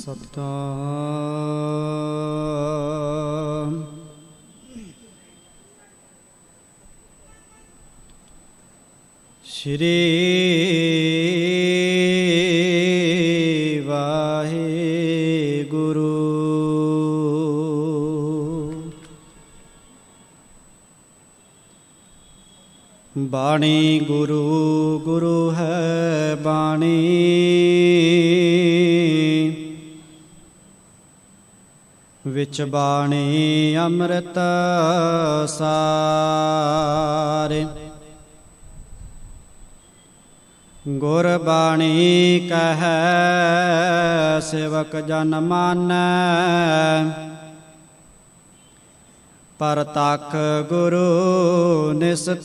ਸਤਿਨਾਮ ਸ਼੍ਰੀ ਵਾਹਿਗੁਰੂ। ਬਾਣੀ ਗੁਰੂ ਗੁਰੂ ਹੈ ਬਾਣੀ, ਵਿੱਚ ਬਾਣੀ ਅੰਮ੍ਰਿਤ ਸਾਰੇ। ਗੁਰ ਬਾਣੀ ਕਹੈ ਸੇਵਕ ਜਨ ਮਾਨੈ, ਪਰਤਖ ਗੁਰੂ ਨਿਸਤਾਰੇ।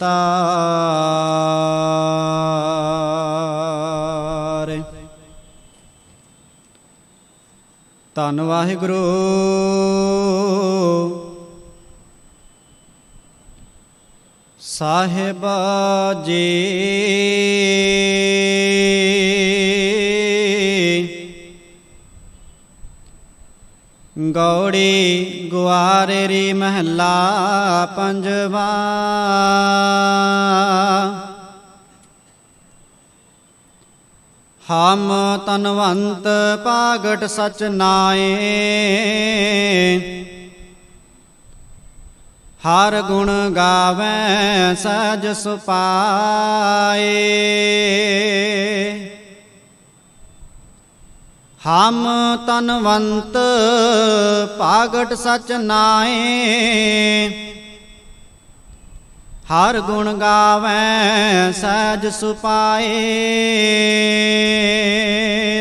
ਧੰਨ ਵਾਹਿਗੁਰੂ ਸਾਹਿਬ ਜੀ। ਗੌੜੀ ਗੁਆਰੇਰੀ ਮਹੱਲਾ ਪੰਜਵਾ। ਹਮ ਤਨਵੰਤ ਪਾਗਟ ਸਚ ਨਾਏ, ਹਰ ਗੁਣ ਗਾਵੈ ਸਹਿਜ ਸੁਪਾਏ। ਹਮ ਤਨਵੰਤ ਪਾਗਟ ਸਚ ਨਾਏ, ਹਰ ਗੁਣ ਗਾਵੈ ਸਹਿਜ ਸੁਪਾਏ।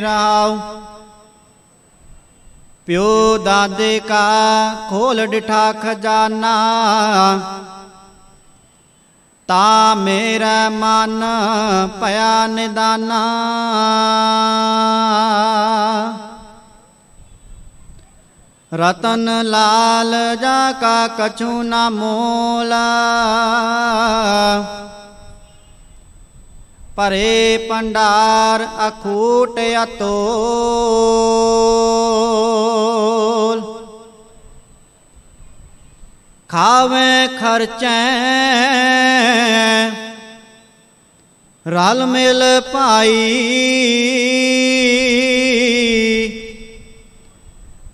ਰਾਉ ਪਿਓ ਦਾਦੇ ਕਾ ਖੋਲ ਡਿਠਾ ਖਜ਼ਾਨਾ, ਤਾ ਮੇਰਾ ਮਨ ਭਇਆ ਨਿਦਾਨਾ। ਰਤਨ ਲਾਲ ਜਾ ਕਾ ਕਛੂ ਨਾ ਮੋਲ, ਭਰੇ ਭੰਡਾਰ ਅਖੂਟ ਅਤੋਲ। ਖਾਵੇ ਖਰਚੈ ਰਲ ਮਿਲ ਭਾਈ,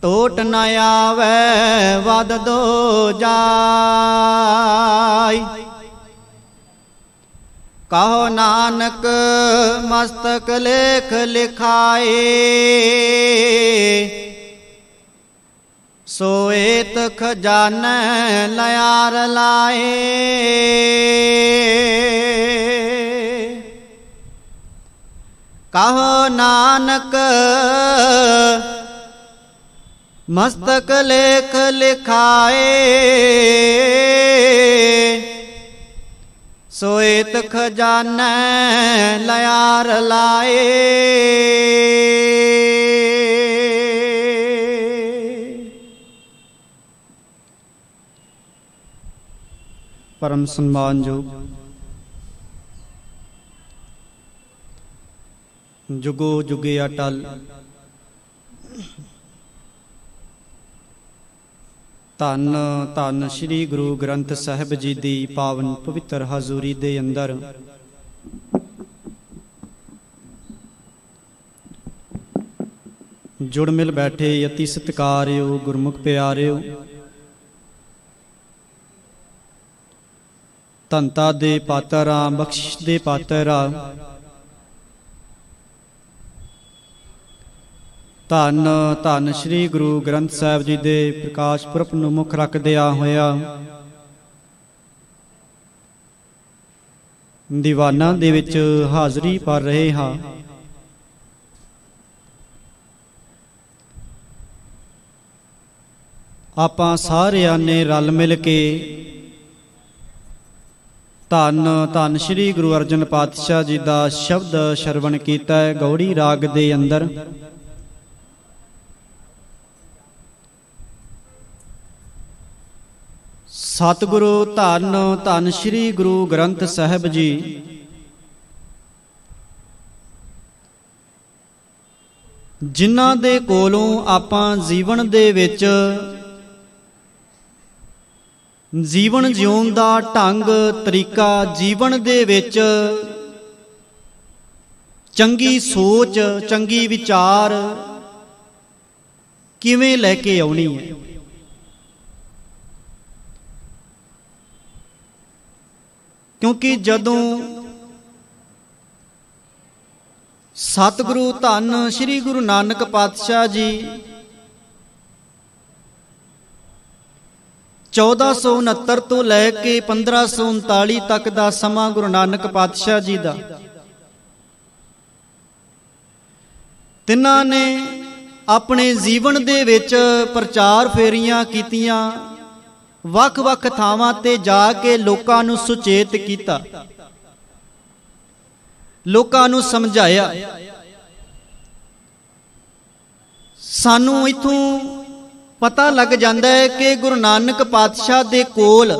ਟੋਟ ਨ ਆਵੈ ਵਦ ਦੋ ਜਾਈ। ਕਹੋ ਨਾਨਕ ਮਸਤਕ ਲੇਖ ਲਿਖਾਏ, ਸੋਏਤ ਖਜ਼ਾਨੈ ਲਿਆਰ ਲਾਏ। ਕਹੋ ਨਾਨਕ ਮਸਤਕ ਲੇਖ ਲਿਖਾਏ, ਸੋਏਤ ਖਜ਼ਾਨੈ ਲਿਆਰ ਲਾਏ। ਪਰਮ ਸਨਮਾਨਯੋਗ ਜੁਗੋ ਜੁਗੇ ਅਟਲ ਧੰਨ ਧੰਨ ਸ੍ਰੀ ਗੁਰੂ ਗ੍ਰੰਥ ਸਾਹਿਬ ਜੀ ਦੀ ਪਾਵਨ ਪਵਿੱਤਰ ਹਜ਼ੂਰੀ ਦੇ ਅੰਦਰ ਜੁੜ ਮਿਲ ਬੈਠੇ ਅਤੀ ਸਤਿਕਾਰਯੋਗ ਗੁਰਮੁਖ ਪਿਆਰਿਓ, ਧੰਤਾ ਦੇ ਪਾਤਰਾਂ, ਬਖਸ਼ਿਸ਼ ਦੇ ਪਾਤਰਾਂ, ਧੰਨ ਧੰਨ ਸ੍ਰੀ ਗੁਰੂ ਗ੍ਰੰਥ ਸਾਹਿਬ ਜੀ ਦੇ ਪ੍ਰਕਾਸ਼ ਪੁਰਬ ਨੂੰ ਮੁੱਖ ਰੱਖਦਿਆਂ ਹੋਇਆ ਦੀਵਾਨਾਂ ਦੇ ਵਿੱਚ ਹਾਜ਼ਰੀ ਭਰ ਰਹੇ ਹਾਂ। ਆਪਾਂ ਸਾਰਿਆਂ ਨੇ ਰਲ ਮਿਲ ਕੇ ਧੰਨ ਧੰਨ ਸ੍ਰੀ ਗੁਰੂ ਅਰਜਨ ਪਾਤਸ਼ਾਹ ਜੀ ਦਾ ਸ਼ਬਦ ਸ਼ਰਵਣ ਕੀਤਾ ਹੈ ਗੌੜੀ ਰਾਗ ਦੇ ਅੰਦਰ। ਸਤਿਗੁਰੂ ਧੰਨ ਧੰਨ ਸ੍ਰੀ ਗੁਰੂ ਗ੍ਰੰਥ ਸਾਹਿਬ ਜੀ ਜਿਨ੍ਹਾਂ ਦੇ ਕੋਲੋਂ ਆਪਾਂ ਜੀਵਨ ਦੇ ਵਿੱਚ ਜੀਵਨ ਜਿਉਣ ਦਾ ਢੰਗ ਤਰੀਕਾ, ਜੀਵਨ ਦੇ ਵਿੱਚ ਚੰਗੀ ਸੋਚ, ਚੰਗੀ ਵਿਚਾਰ ਕਿਵੇਂ ਲੈ ਕੇ ਆਉਣੀ ਹੈ। ਕਿਉਂਕਿ ਜਦੋਂ ਸਤਿਗੁਰੂ ਧੰਨ ਸ੍ਰੀ ਗੁਰੂ ਨਾਨਕ ਪਾਤਸ਼ਾਹ ਜੀ 1469 ਤੋਂ ਲੈ ਕੇ 1539 ਤੱਕ ਦਾ ਸਮਾਂ ਗੁਰੂ ਨਾਨਕ ਪਾਤਸ਼ਾਹ ਜੀ ਦਾ, ਤਿੰਨਾਂ ਨੇ ਆਪਣੇ ਜੀਵਨ ਦੇ ਵਿੱਚ ਪ੍ਰਚਾਰ ਫੇਰੀਆਂ ਕੀਤੀਆਂ, ਵੱਖ-ਵੱਖ ਥਾਵਾਂ ਤੇ ਜਾ ਕੇ ਲੋਕਾਂ ਨੂੰ ਸੁਚੇਤ ਕੀਤਾ, ਲੋਕਾਂ ਨੂੰ ਸਮਝਾਇਆ। ਸਾਨੂੰ ਇਥੋਂ ਪਤਾ ਲੱਗ ਜਾਂਦਾ ਹੈ ਕਿ ਗੁਰੂ ਨਾਨਕ ਪਾਤਸ਼ਾਹ ਦੇ ਕੋਲ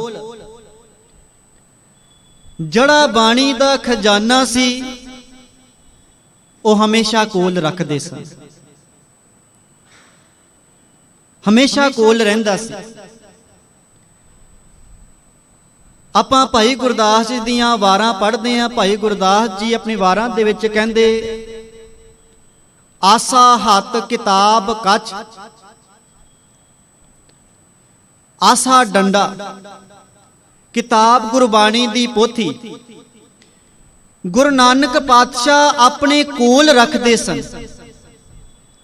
ਜਿਹੜਾ ਬਾਣੀ ਦਾ ਖਜ਼ਾਨਾ ਸੀ ਉਹ ਹਮੇਸ਼ਾ ਕੋਲ ਰੱਖਦੇ ਸਨ, ਹਮੇਸ਼ਾ ਕੋਲ ਰਹਿੰਦਾ ਸੀ। ਆਪਾਂ ਭਾਈ ਗੁਰਦਾਸ ਜੀ ਦੀਆਂ ਵਾਰਾਂ ਪੜ੍ਹਦੇ ਹਾਂ। ਭਾਈ ਗੁਰਦਾਸ ਜੀ ਆਪਣੀ ਵਾਰਾਂ ਦੇ ਵਿੱਚ ਕਹਿੰਦੇ, ਆਸਾ ਹੱਥ ਕਿਤਾਬ ਕੱਚ, ਆਸਾ ਡੰਡਾ, ਕਿਤਾਬ ਗੁਰਬਾਣੀ ਦੀ ਪੋਥੀ ਗੁਰੂ ਨਾਨਕ ਪਾਤਸ਼ਾਹ ਆਪਣੇ ਕੋਲ ਰੱਖਦੇ ਸਨ,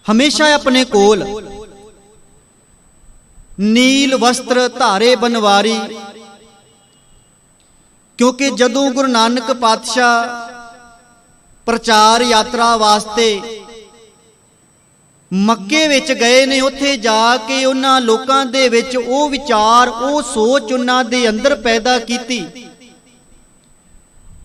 ਹਮੇਸ਼ਾ ਆਪਣੇ ਕੋਲ। ਨੀਲ ਵਸਤਰ ਧਾਰੇ ਬਨਵਾਰੀ, ਕਿਉਂਕਿ ਜਦੋਂ ਗੁਰੂ ਨਾਨਕ ਪਾਤਸ਼ਾਹ ਪ੍ਰਚਾਰ ਯਾਤਰਾ ਵਾਸਤੇ ਮੱਕੇ ਵਿੱਚ ਗਏ ਨੇ, ਉੱਥੇ ਜਾ ਕੇ ਉਹਨਾਂ ਲੋਕਾਂ ਦੇ ਵਿੱਚ ਉਹ ਵਿਚਾਰ, ਉਹ ਸੋਚ ਉਹਨਾਂ ਦੇ ਅੰਦਰ ਪੈਦਾ ਕੀਤੀ।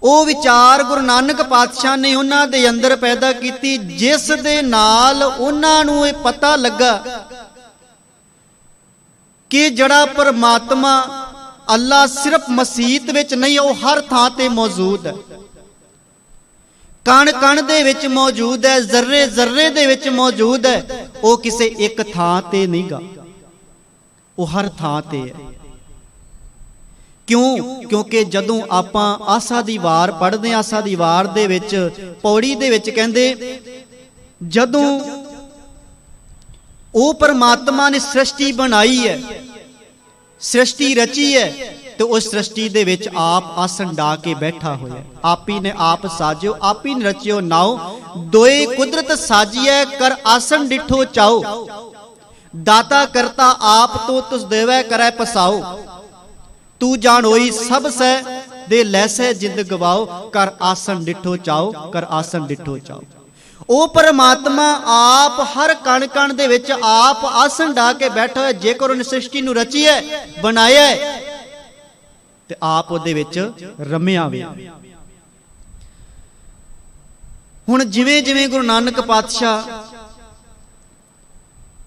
ਉਹ ਵਿਚਾਰ ਗੁਰੂ ਨਾਨਕ ਪਾਤਸ਼ਾਹ ਨੇ ਉਹਨਾਂ ਦੇ ਅੰਦਰ ਪੈਦਾ ਕੀਤੀ, ਜਿਸ ਦੇ ਨਾਲ ਉਹਨਾਂ ਨੂੰ ਇਹ ਪਤਾ ਲੱਗਾ ਕਿ ਜਿਹੜਾ ਪਰਮਾਤਮਾ ਅੱਲਾ ਸਿਰਫ ਮਸੀਤ ਵਿੱਚ ਨਹੀਂ, ਉਹ ਹਰ ਥਾਂ ਤੇ ਮੌਜੂਦ ਹੈ, ਕਣ ਕਣ ਦੇ ਵਿੱਚ ਮੌਜੂਦ ਹੈ, ਜ਼ਰਰੇ ਜ਼ਰਰੇ ਦੇ ਵਿੱਚ ਮੌਜੂਦ ਹੈ। ਉਹ ਕਿਸੇ ਇੱਕ ਥਾਂ ਤੇ ਨਹੀਂ ਗਾ, ਉਹ ਹਰ ਥਾਂ ਤੇ ਹੈ। ਕਿਉਂ? ਕਿਉਂਕਿ ਜਦੋਂ ਆਪਾਂ ਆਸਾ ਦੀ ਵਾਰ ਪੜ੍ਹਦੇ ਹਾਂ, ਆਸਾ ਦੀ ਵਾਰ ਦੇ ਵਿੱਚ ਪੌੜੀ ਦੇ ਵਿੱਚ ਕਹਿੰਦੇ, ਜਦੋਂ ਉਹ ਪਰਮਾਤਮਾ ਨੇ ਸ੍ਰਿਸ਼ਟੀ ਬਣਾਈ ਹੈ, ਸ੍ਰਿਸ਼ਟੀ ਰਚੀ ਹੈ, ਤੇ ਉਸ ਸ੍ਰਿਸ਼ਟੀ ਦੇ ਵਿੱਚ ਆਪ ਆਸਣ ਡਾ ਕੇ ਬੈਠਾ ਹੋਇਆ। ਆਪੀ ਨੇ ਆਪ ਸਾਜਿਓ, ਆਪੀ ਨੇ ਰਚਿਓ ਨਾਉ, ਦੋਏ ਕੁਦਰਤ ਸਾਜੀਐ, ਕਰ ਆਸਣ ਡਿਠੋ ਚਾਓ, ਦਾਤਾ ਕਰਤਾ ਆਪ ਤੋਂ ਤੁਸ ਦੇਵੈ ਕਰੈ ਪਸਾਓ, ਤੂੰ ਜਾਣ ਹੋਈ ਸਭ ਸੈ ਦੇ ਲੈਸੈ ਜਿੰਦ ਗਵਾਓ, ਕਰ ਆਸਣ ਡਿਠੋ ਚਾਓ, ਕਰ ਆਸਣ ਡਿਠੋ ਚਾਓ। ਉਹ ਪਰਮਾਤਮਾ ਆਪ ਹਰ ਕਣ ਕਣ ਦੇ ਵਿੱਚ ਆਪ ਆਸਣ ਡਾ ਕੇ ਬੈਠਾ ਹੋਇਆ। ਜੇਕਰ ਉਹਨੇ ਸ੍ਰਿਸ਼ਟੀ ਨੂੰ ਰਚੀ ਹੈ, ਬਣਾਇਆ ਹੈ, ਤੇ ਆਪ ਉਹਦੇ ਵਿੱਚ ਰਮਿਆ ਵੇ। ਹੁਣ ਜਿਵੇਂ ਜਿਵੇਂ ਗੁਰੂ ਨਾਨਕ ਪਾਤਸ਼ਾਹ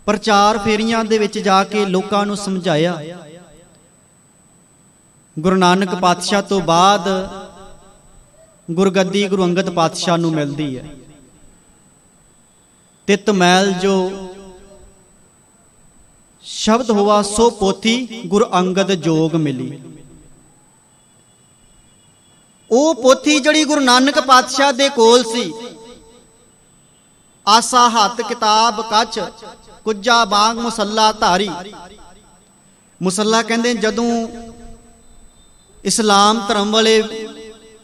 ਪ੍ਰਚਾਰ ਫੇਰੀਆਂ ਦੇ ਵਿੱਚ ਜਾ ਕੇ ਲੋਕਾਂ ਨੂੰ ਸਮਝਾਇਆ, ਗੁਰੂ ਨਾਨਕ ਪਾਤਸ਼ਾਹ ਤੋਂ ਬਾਅਦ ਗੁਰਗੱਦੀ ਗੁਰੂ ਅੰਗਦ ਪਾਤਸ਼ਾਹ ਨੂੰ ਮਿਲਦੀ ਹੈ। ਤਿਤ ਮੈਲ ਜੋ ਸ਼ਬਦ ਹੋਵਾ ਸੋ ਪੋਥੀ, ਗੁਰੂ ਅੰਗਦ ਜੋਗ ਮਿਲੀ। ਉਹ ਪੋਥੀ ਜਿਹੜੀ ਗੁਰੂ ਨਾਨਕ ਪਾਤਸ਼ਾਹ ਦੇ ਕੋਲ ਸੀ, ਆਸਾ ਹੱਥ ਕਿਤਾਬ ਕੱਚ, ਕੁੱਜਾ ਬਾਗ ਮੁਸੱਲਾ ਧਾਰੀ। ਮੁਸੱਲਾ ਕਹਿੰਦੇ ਜਦੋਂ ਇਸਲਾਮ ਧਰਮ ਵਾਲੇ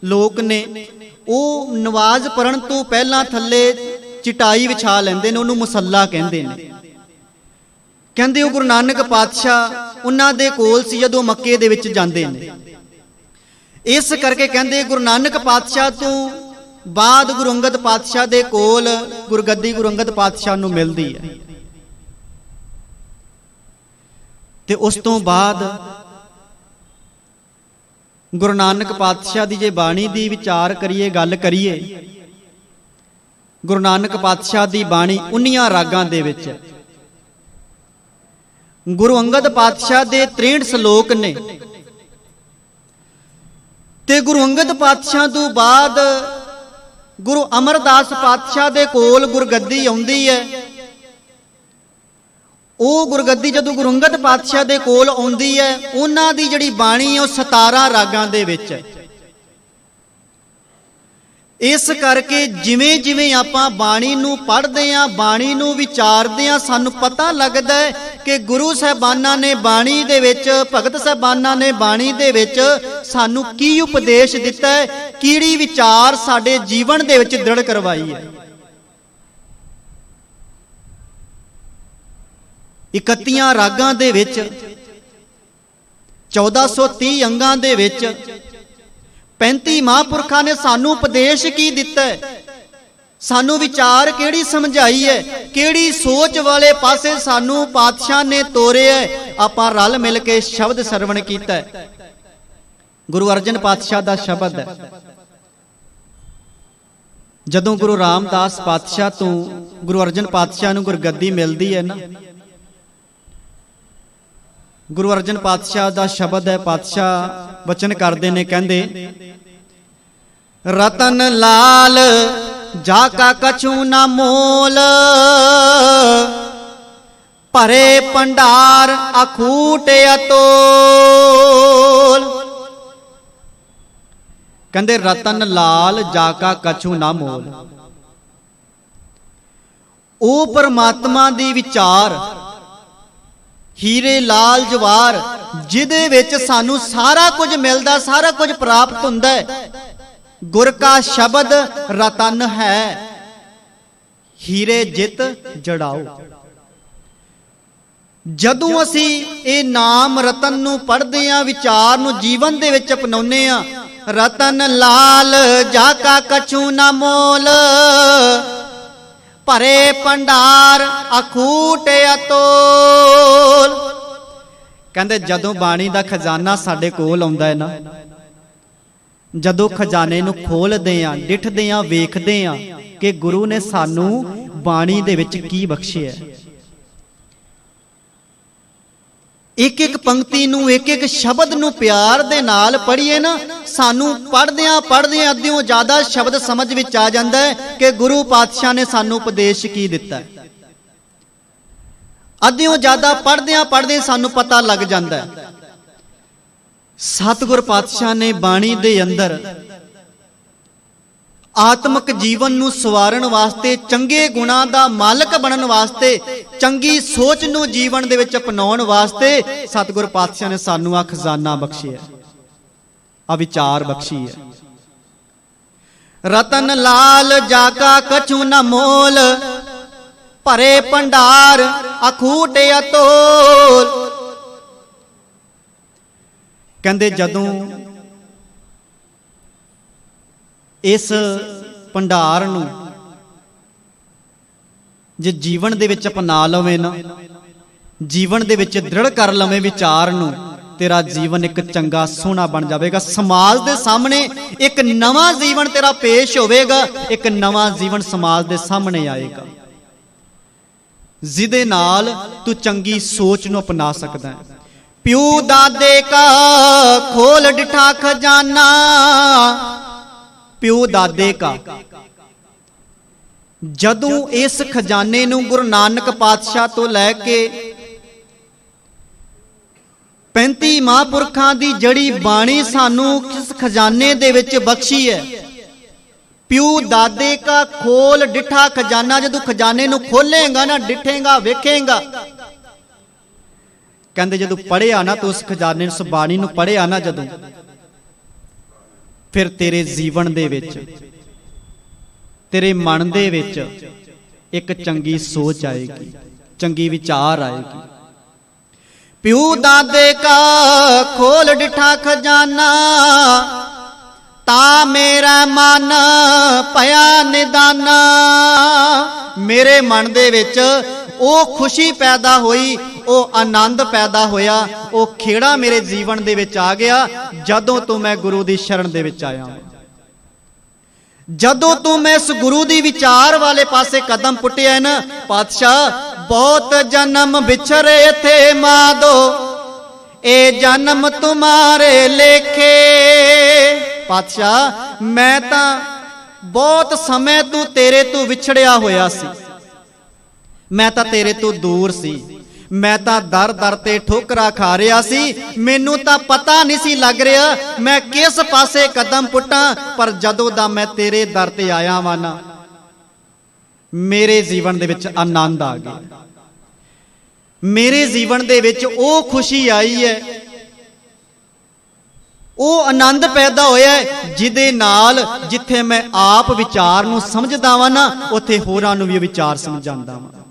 ਲੋਕ ਨੇ, ਉਹ ਨਮਾਜ਼ ਪੜ੍ਹਨ ਤੋਂ ਪਹਿਲਾਂ ਥੱਲੇ ਚਟਾਈ ਵਿਛਾ ਲੈਂਦੇ ਨੇ, ਉਹਨੂੰ ਮੁਸੱਲਾ ਕਹਿੰਦੇ ਨੇ। ਕਹਿੰਦੇ ਉਹ ਗੁਰੂ ਨਾਨਕ ਪਾਤਸ਼ਾਹ ਉਹਨਾਂ ਦੇ ਕੋਲ ਸੀ ਜਦੋਂ ਮੱਕੇ ਦੇ ਵਿੱਚ ਜਾਂਦੇ ਨੇ। ਇਸ ਕਰਕੇ ਕਹਿੰਦੇ ਗੁਰੂ ਨਾਨਕ ਪਾਤਸ਼ਾਹ ਤੋਂ ਬਾਅਦ ਗੁਰੂ ਅੰਗਦ ਪਾਤਸ਼ਾਹ ਦੇ ਕੋਲ ਗੁਰਗੱਦੀ ਗੁਰੂ ਅੰਗਦ ਪਾਤਸ਼ਾਹ ਨੂੰ ਮਿਲਦੀ ਹੈ। ਤੇ ਉਸ ਤੋਂ ਬਾਅਦ ਗੁਰੂ ਨਾਨਕ ਪਾਤਸ਼ਾਹ ਦੀ ਜੇ ਬਾਣੀ ਦੀ ਵਿਚਾਰ ਕਰੀਏ, ਗੱਲ ਕਰੀਏ, ਗੁਰੂ ਨਾਨਕ ਪਾਤਸ਼ਾਹ ਦੀ ਬਾਣੀ 19 ਰਾਗਾਂ ਦੇ ਵਿੱਚ। ਗੁਰੂ ਅੰਗਦ ਪਾਤਸ਼ਾਹ ਦੇ 63 ਸ਼ਲੋਕ ਨੇ, ਤੇ ਗੁਰੂ ਅੰਗਦ ਪਾਤਸ਼ਾਹ ਤੋਂ ਬਾਅਦ गुरु अमरदास पातशाह दे कोल गुरगद्दी आउंदी है। ਉਹ ਗੁਰਗੱਦੀ ਜਦੋਂ ਗੁਰੂ ਅੰਗਦ ਪਾਤਸ਼ਾਹ ਦੇ ਕੋਲ ਆਉਂਦੀ ਹੈ, ਉਹਨਾਂ ਦੀ ਜਿਹੜੀ ਬਾਣੀ ਹੈ ਉਹ 17 ਰਾਗਾਂ ਦੇ ਵਿੱਚ ਹੈ। ਇਸ ਕਰਕੇ ਜਿਵੇਂ ਜਿਵੇਂ ਆਪਾਂ ਬਾਣੀ ਨੂੰ ਪੜ੍ਹਦੇ ਹਾਂ, ਬਾਣੀ ਨੂੰ ਵਿਚਾਰਦੇ ਹਾਂ, ਸਾਨੂੰ ਪਤਾ ਲੱਗਦਾ ਹੈ ਕਿ ਗੁਰੂ ਸਾਹਿਬਾਨਾਂ ਨੇ ਬਾਣੀ ਦੇ ਵਿੱਚ, ਭਗਤ ਸਾਹਿਬਾਨਾਂ ਨੇ ਬਾਣੀ ਦੇ ਵਿੱਚ ਸਾਨੂੰ ਕੀ ਉਪਦੇਸ਼ ਦਿੱਤਾ ਹੈ, ਕਿਹੜੀ ਵਿਚਾਰ ਸਾਡੇ ਜੀਵਨ ਦੇ ਵਿੱਚ ਦ੍ਰਿੜ ਕਰਵਾਈ ਹੈ। 31 ਰਾਗਾਂ ਦੇ ਵਿੱਚ, 1430 ਅੰਗਾਂ ਦੇ ਵਿੱਚ 35 ਮਹਾਂਪੁਰਖਾਂ ਨੇ ਸਾਨੂੰ ਉਪਦੇਸ਼ ਕੀ ਦਿੱਤਾ ਹੈ, ਸਾਨੂੰ ਵਿਚਾਰ ਕਿਹੜੀ ਸਮਝਾਈ ਹੈ, ਕਿਹੜੀ ਸੋਚ ਵਾਲੇ ਪਾਸੇ ਸਾਨੂੰ ਪਾਤਸ਼ਾਹ ਨੇ ਤੋਰਿਆ ਹੈ। ਆਪਾਂ ਰਲ ਮਿਲ ਕੇ ਸ਼ਬਦ ਸਰਵਣ ਕੀਤਾ ਹੈ। ਗੁਰੂ ਅਰਜਨ ਪਾਤਸ਼ਾਹ ਦਾ ਸ਼ਬਦ ਹੈ। ਜਦੋਂ ਗੁਰੂ ਰਾਮਦਾਸ ਪਾਤਸ਼ਾਹ ਤੋਂ ਗੁਰੂ ਅਰਜਨ ਪਾਤਸ਼ਾਹ ਨੂੰ ਗੁਰਗੱਦੀ ਮਿਲਦੀ ਹੈ ਨਾ, ਗੁਰੂ ਅਰਜਨ ਪਾਤਸ਼ਾਹ ਦਾ ਸ਼ਬਦ ਹੈ। ਪਾਤਸ਼ਾਹ ਬਚਨ ਕਰਦੇ ਨੇ, ਕਹਿੰਦੇ ਰਤਨ ਲਾਲ ਜਾ ਕਾ ਕਛੂ ਨਾ ਮੋਲ, ਭਰੇ ਭੰਡਾਰ ਅਖੂਟ ਅਤੋਲ। ਕਹਿੰਦੇ ਰਤਨ ਲਾਲ ਜਾ ਕਾ ਕਛੂ ਨਾ ਮੋਲ। ਉਹ ਪਰਮਾਤਮਾ ਦੀ ਵਿਚਾਰ, ਹੀਰੇ ਲਾਲ ਜਵਾਰ, ਜਿਹਦੇ ਵਿੱਚ ਸਾਨੂੰ ਸਾਰਾ ਕੁਝ ਮਿਲਦਾ, ਸਾਰਾ ਕੁਝ ਪ੍ਰਾਪਤ ਹੁੰਦਾ ਹੈ। ਗੁਰ ਕਾ ਸ਼ਬਦ ਰਤਨ ਹੈ, ਹੀਰੇ ਜਿਤ ਜੜਾਓ। ਜਦੋਂ ਅਸੀਂ ਇਹ ਨਾਮ ਰਤਨ ਨੂੰ ਪੜ੍ਹਦੇ ਹਾਂ, ਵਿਚਾਰ ਨੂੰ ਜੀਵਨ ਦੇ ਵਿੱਚ ਅਪਣਾਉਂਦੇ ਹਾਂ, ਰਤਨ ਲਾਲ ਜਾ ਕਾ ਕਛੂ ਨਾ ਮੋਲ, ਭਰੇ ਭੰਡਾਰ ਅਖੂਟ ਅਤੋਲ। ਕਹਿੰਦੇ ਜਦੋਂ ਬਾਣੀ ਦਾ ਖਜ਼ਾਨਾ ਸਾਡੇ ਕੋਲ ਆਉਂਦਾ ਹੈ ਨਾ, ਜਦੋਂ ਖਜ਼ਾਨੇ ਨੂੰ ਖੋਲਦੇ ਆਂ, ਡਿੱਠਦੇ ਆਂ, ਵੇਖਦੇ ਆਂ ਕਿ ਗੁਰੂ ਨੇ ਸਾਨੂੰ ਬਾਣੀ ਦੇ ਵਿੱਚ ਕੀ ਬਖਸ਼ਿਆ। ਇੱਕ ਇੱਕ ਪੰਕਤੀ ਨੂੰ, ਇੱਕ ਇੱਕ ਸ਼ਬਦ ਨੂੰ ਪਿਆਰ ਦੇ ਨਾਲ ਪੜ੍ਹੀਏ ਨਾ, ਸਾਨੂੰ ਪੜ੍ਹਦਿਆਂ ਅੱਧਿਓਂ ਜ਼ਿਆਦਾ ਸ਼ਬਦ ਸਮਝ ਵਿੱਚ ਆ ਜਾਂਦਾ ਹੈ ਕਿ ਗੁਰੂ ਪਾਤਸ਼ਾਹ ਨੇ ਸਾਨੂੰ ਉਪਦੇਸ਼ ਕੀ ਦਿੱਤਾ ਹੈ। ਅੱਧਿਓਂ ਜ਼ਿਆਦਾ ਪੜ੍ਹਦਿਆਂ ਸਾਨੂੰ ਪਤਾ ਲੱਗ ਜਾਂਦਾ ਹੈ। ਸਤਿਗੁਰ ਪਾਤਸ਼ਾਹ ਨੇ ਬਾਣੀ ਦੇ ਅੰਦਰ ਆਤਮਿਕ ਜੀਵਨ ਨੂੰ ਸਵਾਰਨ ਵਾਸਤੇ, ਚੰਗੇ ਗੁਣਾਂ ਦਾ ਮਾਲਕ ਬਣਨ ਵਾਸਤੇ, ਚੰਗੀ ਸੋਚ ਨੂੰ ਜੀਵਨ ਦੇ ਵਿੱਚ ਅਪਣਾਉਣ ਵਾਸਤੇ ਸਤਿਗੁਰ ਪਾਤਸ਼ਾਹ ਨੇ ਸਾਨੂੰ ਆ ਖਜ਼ਾਨਾ ਬਖਸ਼ਿਆ, ਆ ਵਿਚਾਰ ਬਖਸ਼ੀ ਹੈ। ਰਤਨ ਲਾਲ ਜਾ ਕਾ ਕਛੂ ਨ ਮੋਲ, ਭਰੇ ਭੰਡਾਰ ਅਖੂਟ ਅਤੋਲ। ਕਹਿੰਦੇ ਜਦੋਂ ਇਸ ਭੰਡਾਰ ਨੂੰ ਜੇ ਜੀਵਨ ਦੇ ਵਿੱਚ ਅਪਣਾ ਲਵੇਂ ਨਾ, ਜੀਵਨ ਦੇ ਵਿੱਚ ਦ੍ਰਿੜ ਕਰ ਲਵੇਂ ਵਿਚਾਰ ਨੂੰ, ਤੇਰਾ ਜੀਵਨ ਇੱਕ ਚੰਗਾ ਸੋਹਣਾ ਬਣ ਜਾਵੇਗਾ। ਸਮਾਜ ਦੇ ਸਾਹਮਣੇ ਇੱਕ ਨਵਾਂ ਜੀਵਨ ਤੇਰਾ ਪੇਸ਼ ਹੋਵੇਗਾ, ਇੱਕ ਨਵਾਂ ਜੀਵਨ ਸਮਾਜ ਦੇ ਸਾਹਮਣੇ ਆਏਗਾ, ਜਿਹਦੇ ਨਾਲ ਤੂੰ ਚੰਗੀ ਸੋਚ ਨੂੰ ਅਪਣਾ ਸਕਦਾ ਹੈ। ਪਿਓ ਦਾਦੇ ਕਾ ਖੋਲ ਡਿਠਾ ਖਜ਼ਾਨਾ, ਪਿਓ ਦਾਦੇ ਕਾ। ਜਦੋਂ ਇਸ ਖਜ਼ਾਨੇ ਨੂੰ ਗੁਰੂ ਨਾਨਕ ਪਾਤਸ਼ਾਹ ਤੋਂ ਲੈ ਕੇ 35 ਮਹਾਂਪੁਰਖਾਂ ਦੀ ਜਿਹੜੀ ਬਾਣੀ ਸਾਨੂੰ ਕਿਸ ਖਜ਼ਾਨੇ ਦੇ ਵਿੱਚ ਬਖਸ਼ੀ ਹੈ, ਪਿਓ ਦਾਦੇ ਕਾ ਖੋਲ ਡਿਠਾ ਖਜ਼ਾਨਾ। ਜਦੋਂ ਖਜ਼ਾਨੇ ਨੂੰ ਖੋਲੇਗਾ ਨਾ, ਡਿਠੇਗਾ, ਵੇਖੇਗਾ, ਕਹਿੰਦੇ ਜਦੋਂ ਪੜ੍ਹਿਆ ਨਾ, ਤੂੰ ਉਸ ਖਜ਼ਾਨੇ ਨੂੰ, ਉਸ ਬਾਣੀ ਨੂੰ ਪੜ੍ਹਿਆ ਨਾ ਜਦੋਂ, ਫਿਰ ਤੇਰੇ ਜੀਵਨ ਦੇ ਵਿੱਚ, ਤੇਰੇ ਮਨ ਦੇ ਵਿੱਚ ਇੱਕ ਚੰਗੀ ਸੋਚ ਆਏਗੀ, ਚੰਗੀ ਵਿਚਾਰ ਆਏਗੀ। ਪਿਓ ਦਾਦੇ ਕਾ ਖੋਲ ਡਿਠਾ ਖਜ਼ਾਨਾ, ਤਾ ਮੇਰਾ ਮਨ ਭਇਆ ਨਿਦਾਨਾ। ਮੇਰੇ ਮਨ ਦੇ ਵਿੱਚ ਉਹ ਖੁਸ਼ੀ ਪੈਦਾ ਹੋਈ, ਉਹ ਆਨੰਦ ਪੈਦਾ ਹੋਇਆ, ਉਹ ਖੇੜਾ ਮੇਰੇ ਜੀਵਨ ਦੇ ਵਿੱਚ ਆ ਗਿਆ ਜਦੋਂ ਤੋਂ ਮੈਂ ਗੁਰੂ ਦੀ ਸ਼ਰਨ ਦੇ ਵਿੱਚ ਆਇਆ। ਜਦੋਂ ਤੋਂ ਮੈਂ ਇਸ ਗੁਰੂ ਦੀ ਵਿਚਾਰ ਵਾਲੇ ਪਾਸੇ ਕਦਮ ਪੁੱਟਿਆ ਨਾ, ਪਾਤਸ਼ਾਹ ਬਹੁਤ ਜਨਮ ਵਿਛਰੇ ਥੇ ਮਾਦੋ, ਇਹ ਜਨਮ ਤੁਮਾਰੇ ਲੇਖੇ। ਪਾਤਸ਼ਾਹ ਮੈਂ ਤਾਂ बहुत समय तू तेरे तो विछड़िया होया सी, मैं तां तेरे तो दूर सी, मैं तां दर दर ते ठोकरा खा रहा सी, मैनू तां पता नहीं सी लग रहा मैं किस पासे कदम पुट्टां, पर जदों दा मैं तेरे दर ते आया वां ना, मेरे जीवन दे विच आनंद आ गया। मेरे जीवन दे विच ओ खुशी आई है, ਉਹ ਆਨੰਦ पैदा होया जिदे नाल जिथे मैं आप विचार नूं समझदा वां ना, उत्थे होरां नूं भी विचार समझांदा वां।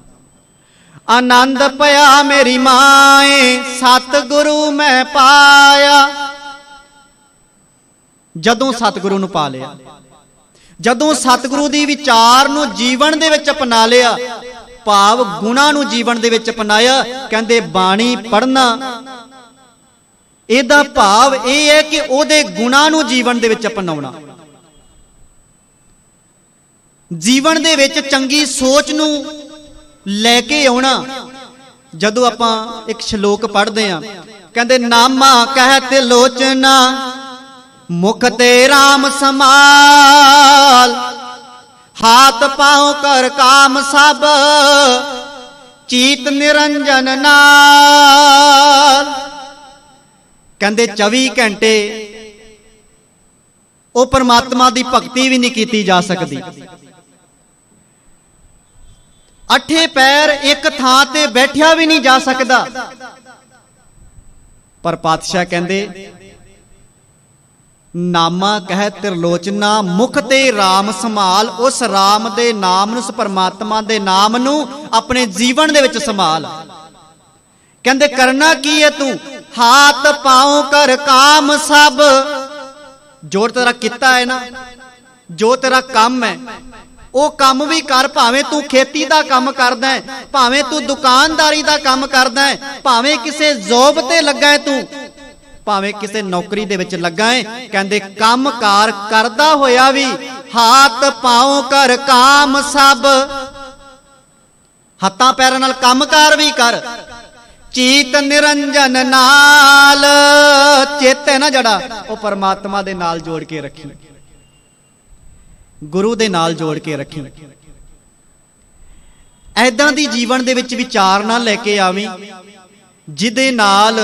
आनंद पया मेरी माए सतगुरु मैं पाया, जदों सतगुरु नूं पा लिया, जदों सतगुरु दी विचार नूं जीवन दे विच अपना लिया, भाव गुणां नूं जीवन दे विच अपनाया, कहंदे बाणी पढ़ना ਇਹਦਾ ਭਾਵ ਇਹ ਹੈ ਕਿ ਉਹਦੇ ਗੁਣਾਂ ਨੂੰ ਜੀਵਨ ਦੇ ਵਿੱਚ ਅਪਣਾਉਣਾ, ਜੀਵਨ ਦੇ ਵਿੱਚ ਚੰਗੀ ਸੋਚ ਨੂੰ ਲੈ ਕੇ ਆਉਣਾ। ਜਦੋਂ ਆਪਾਂ ਇੱਕ ਸ਼ਲੋਕ ਪੜ੍ਹਦੇ ਆ, ਕਹਿੰਦੇ ਨਾਮਾ ਕਹਿਤ ਲੋਚਨਾ ਮੁਖ ਤੇ ਰਾਮ ਸਮਾਲ, ਹਾਥ ਪਾਉ ਕਰ ਕਾਮ ਸਭ ਚੀਤ ਨਿਰੰਜਨ ਨਾਲ। कहते 24 घंटे वो परमात्मा की भगती भी नहीं की जा सकती, 8 पैर एक थां ते बैठा भी नहीं जा सकता, पर पातशाह कहते नामा कह त्रिलोचना मुख ते राम संभाल, उस राम दे नाम नूं, उस परमात्मा दे नाम नूं अपने जीवन दे विच संभाल। कहते करना की है तू, हाथ पाओ कर काम सब, जो तेरा किता है ना, जो तेरा काम है वो काम भी कर, भावें तू खेती का काम करदा है, भावें तू दुकानदारी का काम करदा है, भावें किसी जॉब ते लगा है तू, भावें किसी नौकरी दे विच लगा है, कहंदे काम कार करदा होया भी हाथ पाओ कर काम सब, हत्थां पैरां नाल काम कार भी कर, चीत निरंजन नाल, चेत है ना जड़ा वो परमात्मा दे नाल जोड़ के रखी, गुरु दे नाल जोड़ के रखी। ऐदां दी जीवन दे विच विचार ना लेके आवी जिदे नाल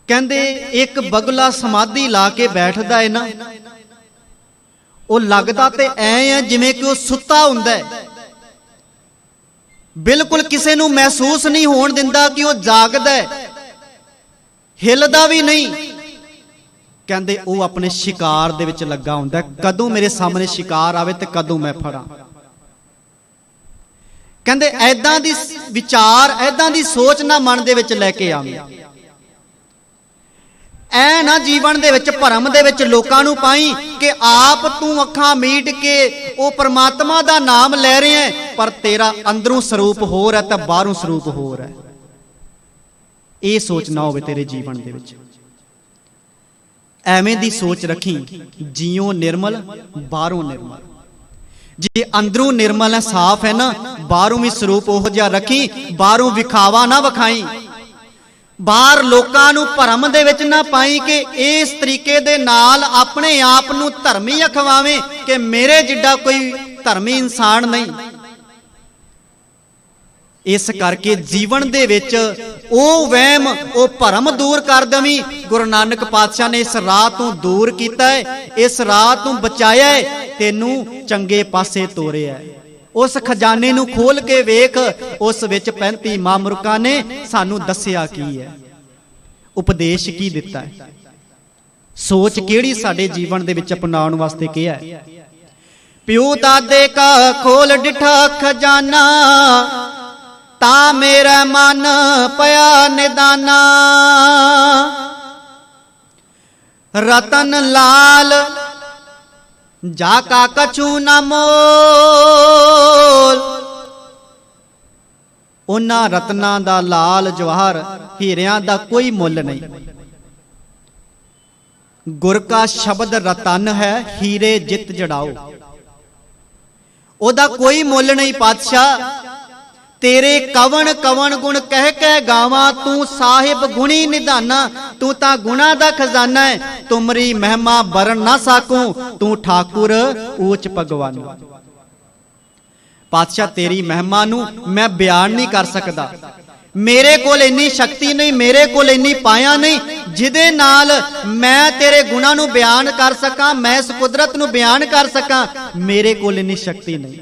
कहंदे एक बगला समाधि ला के बैठदा है ना, वो लगदा ते ऐ है जिवें कि वो सुत्ता हुंदा है, बिल्कुल किसी नूं महसूस नहीं होण दिंदा कि वह जागदा है, हिलदा भी नहीं। कहंदे वो अपने शिकार दे विच लगा हुंदा, कदों मेरे सामने शिकार आवे ते कदों मैं फड़ां। कहंदे ऐदां दी विचार, ऐदां दी सोच ना मन दे विच लैके आवीं, ऐ ना जीवन दे विच भरम दे विच लोकां नूं पाई कि आप तू अखां मीट के वो परमात्मा दा नाम लै रहे हैं, पर तेरा अंदरों स्वरूप होर है ते बाहरों स्वरूप होर है। ये सोच ना होवे तेरे जीवन दे विच, एवें दी सोच रखी, जियों निर्मल बाहरों निर्मल, जे अंदरों निर्मल है साफ है ना, बाहरों भी स्वरूप ओहो जिहा रखी, बाहरों विखावा ना विखाई, बाहर लोकां नूं भरम दे विच ना पाई कि इस तरीके दे नाल अपने आप नूं धर्मी अखवावें कि मेरे जिड्डा कोई धर्मी इंसान नहीं। इस करके जीवन दे विच ओ वहम ओ भरम दूर कर दवीं। गुरु नानक पातशाह ने इस राह तो दूर किया है, इस राह तो बचाया है, तेनू चंगे पासे तोरिया है। उस खजाने नू खोल के वेख, उस विच 35 महामुरुखां ने सानू दस्सिया की है, उपदेश की दिता है, सोच केड़ी साडे जीवन दे विच अपनाउण वास्ते किया है। प्यो दादे का खोल डिठा खजाना, ता मेरा मन पया निदाना। रतन लाल जाका कछु न मोल, उन्हां रत्नां दा लाल जवाहर हीरियां दा कोई मुल नहीं। गुर का शब्द रतन है, हीरे जित जड़ाओ, ओदा कोई मुल नहीं। पातशाह तेरे कवन कवन गुण कह कह गावा, तू साहिब गुणी निधाना। तू ता गुणा दा खजाना है, तुमरी महिमा बरन ना साकूं, तू ठाकुर ऊच भगवान। पातशाह तेरी महिमा नू मैं बयान नहीं कर सकदा, मेरे कोल इन्नी शक्ति नहीं, मेरे कोल इन्नी पाया नहीं जिहदे नाल मैं तेरे गुणा नू बयान कर सकां, मैं इस कुदरत नू बयान कर सकां, मेरे कोल इन्नी शक्ति नहीं।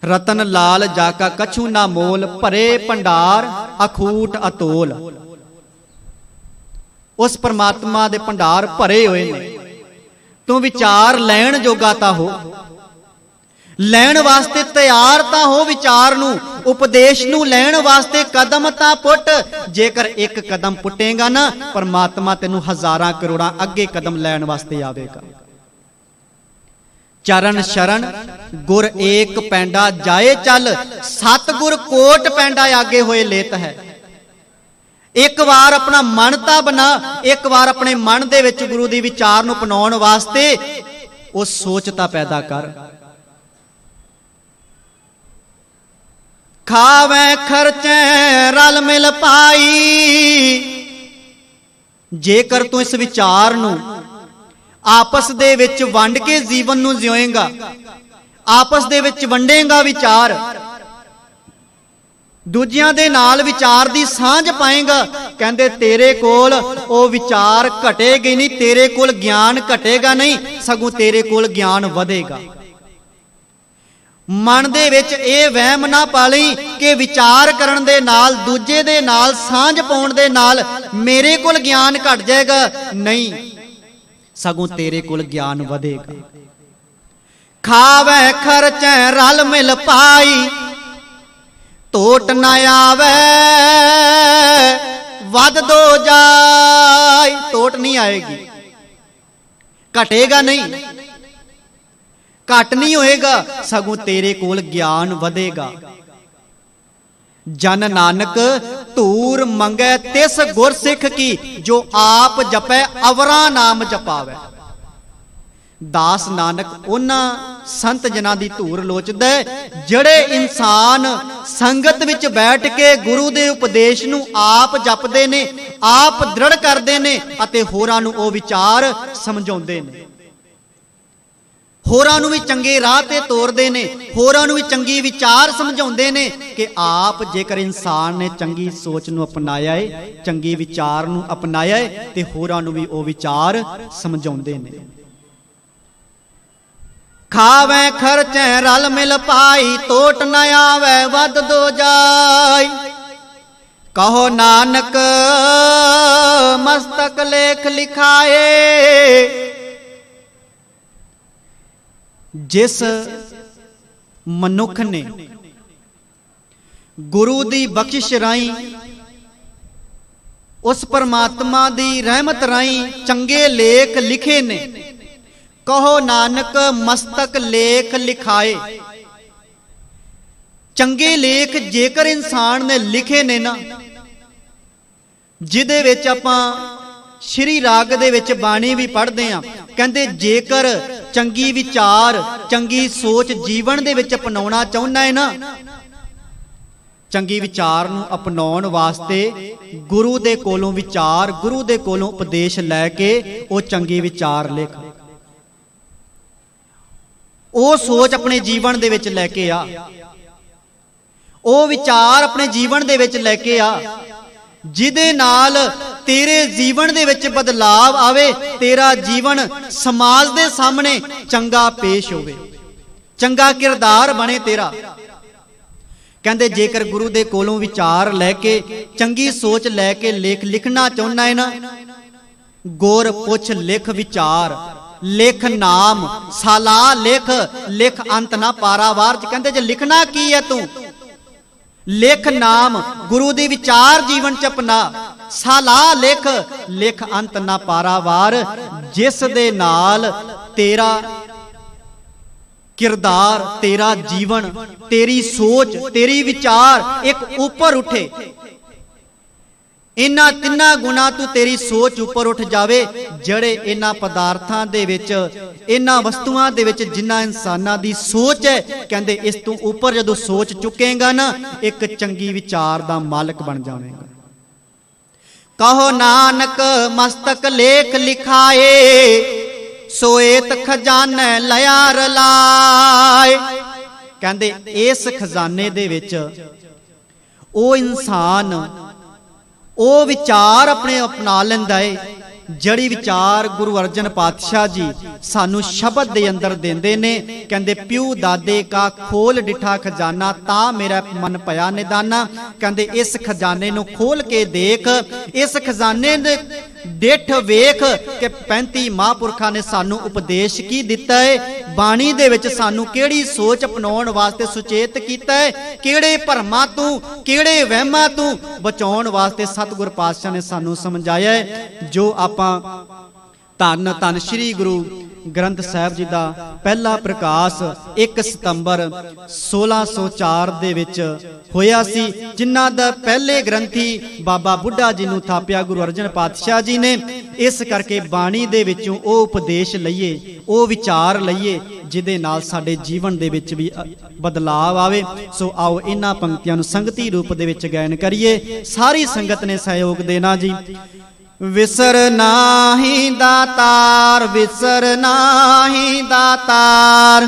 रतन लाल जाका कछु ना मोल, भरे भंडार अखूट अतोल। उस परमात्मा दे भंडार भरे हुए ने, तू विचार लैण जोगा ता हो, लैण वास्ते तैयार ता हो, विचार नू उपदेश नू लैण वास्ते कदम ता पुट। जेकर एक कदम पुटेगा ना, परमात्मा तेनू हजारां करोड़ां अगे कदम लैण वास्ते आवेगा। चरण शरण गुर एक पैंडा जाए चल, सतगुर कोट पैंडा आगे होए लेत है। एक बार अपना मन ता बना, एक बार अपने मन दे विच गुरु दी विचार नू अपनाउण वास्ते वो सोच ता पैदा कर। खावे खर्चे रल मिल पाई, जेकर तू इस विचार नू आपस दे विच वंड के जीवन नू जिउएगा, आपस दे विच वंडेगा विचार, दूजियां दे नाल विचार दी सांझ पाएगा, कहंदे तेरे कोल ओ विचार घटेगी नहीं, तेरे कोल ज्ञान घटेगा नहीं, सगों तेरे कोल ज्ञान वधेगा। मन दे विच ये वहम ना पाली कि विचार करन दे नाल, दूजे दे नाल सांझ पाउण दे नाल मेरे कोल ज्ञान घट जाएगा, नहीं, सगों तेरे कोल ज्ञान वधेगा। खावे खर्चे रल मिल पाई, टोट ना आवे वध दो जाय। टोट नहीं आएगी, घटेगा नहीं, घट नहीं होएगा, सगों तेरे कोल ज्ञान वधेगा। जन नानक धूर मंगै तिस गुर सिख की, जो आप जपै अवरा नाम जपावे। दास नानक उन्हां संत जना दी धूर लोचदा जिहड़े इंसान संगत विच बैठ के गुरु दे उपदेश नू आप जपदे ने, आप दृढ़ करदे ने अते होरां नू ओ विचार समझाउंदे ने, होरां नू भी चंगे राह ते तोरदे ने, होरां नू भी चंगी विचार समझाउंदे ने कि आप जेकर इंसान ने चंगी सोच नू अपनाया है, चंगी विचार नू अपनाया है, ते होरां नू भी ओ विचार समझाउंदे ने। खावे खर्चे रल मिल पाई, टोट न आवे वध दो जाय। कहो नानक मस्तक लेख लिखाए, जिस मनुख ने गुरु दी बख्शिश राई, उस परमात्मा दी रहमत राई चंगे लेख लिखे ने, कहो नानक मस्तक लेख लिखाए। चंगे लेख जेकर इंसान ने लिखे ने ना, जिहदे विच आपां श्री राग दे विच बाणी भी पढ़दे हां, कहंदे जेकर चंगी विचार चंगी सोच जीवन दे विच अपनाउणा चाहुंदा है ना, चंगी विचार नूं अपनाउण वास्ते गुरु दे कोलों विचार, गुरु दे कोलों उपदेश लैके वो चंगी विचार लिख, वो सोच अपने जीवन दे विच लैके आ, वो विचार अपने जीवन दे विच लैके आ, जिहदे नाल तेरे जीवन दे विच बदलाव आवे, तेरा जीवन समाज दे सामने चंगा पेश होवे, चंगा किरदार बने तेरा। कहंदे जेकर गुरु दे कोलों विचार लैके चंगी सोच लैके लेख लिखना चाहुंदा है ना, गुर पुछ लिख विचार, लिख नाम साला लिख, लिख अंत ना पारावार। कहंदे जे लिखना की है तू, लिख नाम गुरु दी विचार जीवन च अपना, साला लिख, लिख अंत ना पारावार, जिस दे नाल तेरा किरदार, तेरा जीवन, तेरी सोच, तेरी विचार एक ऊपर उठे। इन्हां तिन्हां गुणा तू तेरी सोच ऊपर उठ जावे, जड़े इन्हां पदार्थां दे विच, इन्हां वस्तुआं दे विच जिन्हां इंसानां दी सोच है, कहंदे इस तू ऊपर जदों सोच चुकेगा ना, एक चंगी विचार दा मालक बन जावेगा। कहो नानक मस्तक लेख लिखाए, सोएत खजाने लया रलाए। कहंदे इस खजाने दे विच ओ इंसान ओ विचार अपने अपना लैंदा है जड़ी विचार गुरु अर्जन पातशाह जी सानू शब्द दे अंदर देंदे ने। कहंदे प्यू दादे का खोल डिठा खजाना, ता मेरा मन पया निदाना। कहंदे इस खजाने नू खोल के देख, इस खजाने दे डिठ वेख कि 35 महापुरखा ने सानू उपदेश की दिता है, बाणी दे विच सानू केड़ी सोच अपनाउण वास्ते सुचेत कीता है, केड़े भरमा तू केड़े वहमां तू बचाउण वास्ते सतगुर पातशाह ने सानू समझाया है। जो आपां धन धन श्री गुरु ग्रंथ साहिब जी का पहला प्रकाश 1 सितंबर 1604 दे विच होया सी, जिन्हां दा पहले ग्रंथी बाबा बुढ़ा जी नूं थापिया गुरु अर्जन पातशाह जी ने। इस करके बाणी दे विचों ओ उपदेश लईए, ओ विचार लईए जिहदे नाल साडे जीवन दे विच भी बदलाव आवे। सो आओ इन्हां पंक्तियां नूं संगति रूप दे विच गायन करिए। सारी संगत ने सहयोग देना जी। विसर नाही दातार, विसर नाही दातार,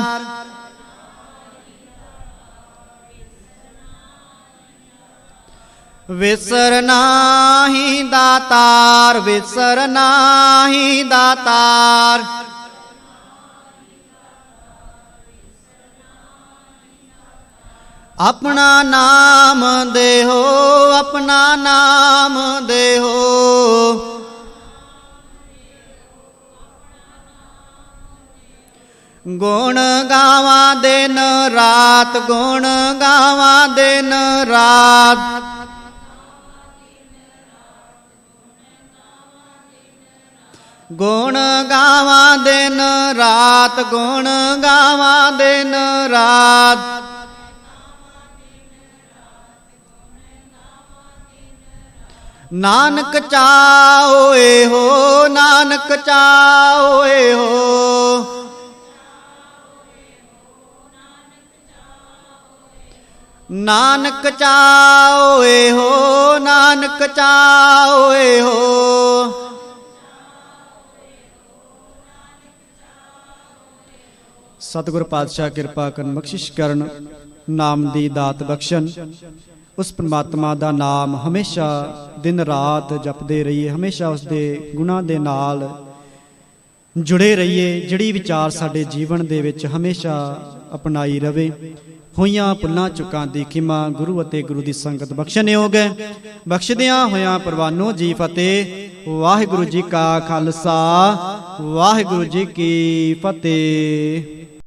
विसर नाही दातार, विसर नाही दातार। अपना नाम दे हो, अपना नाम दे हो, गुण गावा दिन रात, गुण गावा दिन रात। गुण गावा दिन रात, गुण गावा दिन रात। नानक चाओए हो, नानक चाओए हो, नानक चाओए हो, नानक चाओए हो। सतगुर पातशाह कृपा करन, बख्शिश करन, नाम दी दात बख्शन। उस परमात्मा दा नाम हमेशा दिन रात जपदे रहिए, हमेशा उसदे गुणां दे नाल जुड़े रहिए, जिहड़ी विचार साडे जीवन दे विच हमेशा अपनाई रवे। होइयां भुल्लां चुकां दी खिमा गुरु अते गुरु दी संगत बख्शण योग है। बख्शदियां होइयां परवानो जी फतेह। वाहिगुरु जी का खालसा, वाहिगुरु जी की फतेह।